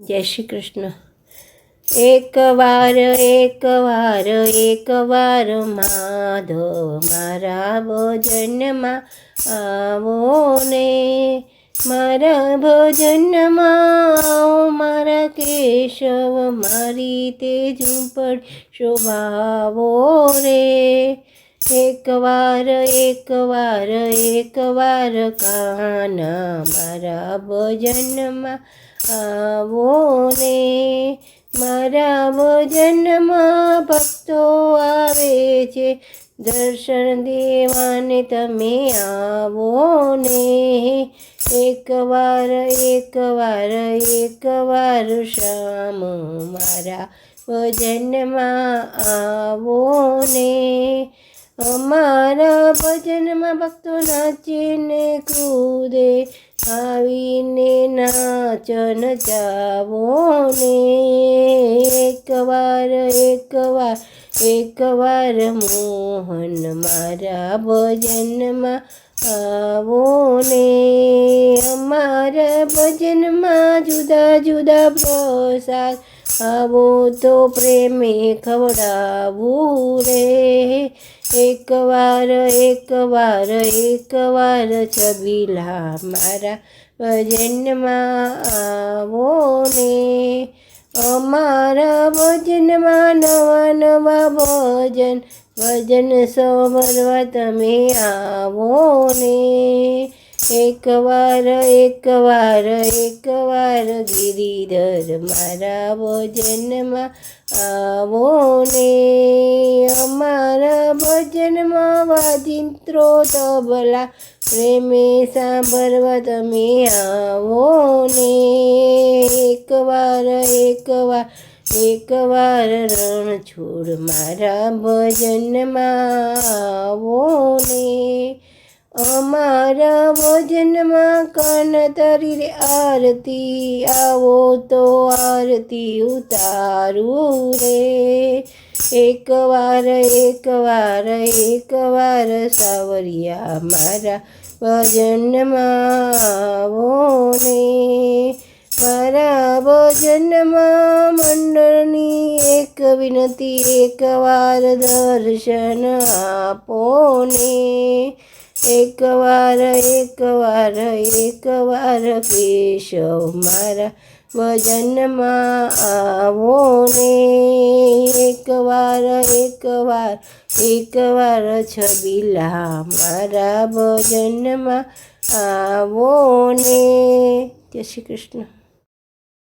જય શ્રી કૃષ્ણ. એકવાર એકવાર એકવાર માધવ મારા ભજનમાં આવો ને, મારા ભજનમાં આવો મારા કેશવ, મારી તે ઝૂંપડી શોભાવો રે. એકવાર એકવાર એકવાર કાના મારા ભજનમાં આવો ને, મારા ભજનમાં ભક્તો આવે છે, દર્શન દેવાને તમે આવો ને. એકવાર એકવાર એકવાર શ્યામ મારા ભજનમાં આવો ને, અમારા ભજનમાં ભક્તો નાચે ને કૂદે, આવીને નાચ નચાવો ને. એકવાર એકવાર એકવાર મોહન મારા ભજનમાં આવો ને, અમારા ભજનમાં જુદા જુદા પ્રસાદ આવો તો પ્રેમે ખવડાવું રે. એકવાર એકવાર એકવાર છબીલા મારા ભજનમાં આવો ને, અમારા ભજનમાં નવા નવા ભજન ભજન સાંભળવા તમે આવો ને. એકવાર એકવાર એકવાર ગિરિધર મારા ભજનમાં આવો ને, અમારા ભજનમાં વાજિંત્રો તબલા પ્રેમે સાંભળવા તમે આવો ને. એકવાર એકવાર એકવાર રણછોડ મારા ભજનમાં આવો ને, અમારા ભજનમાં કાન તરી રે આરતી આવો તો આરતી ઉતારું રે. એકવાર એકવાર એકવાર સાવરિયા મારા ભજનમાં આવો ને, મારા ભજનમાં મંડળની એક વિનંતી, એકવાર દર્શન આપો ને. એકવાર એકવાર એકવાર કેશવ મારા ભજનમાં આવો ને. એકવાર એકવાર એકવાર છબીલા મારા ભજનમાં આવો ને. જય શ્રી કૃષ્ણ.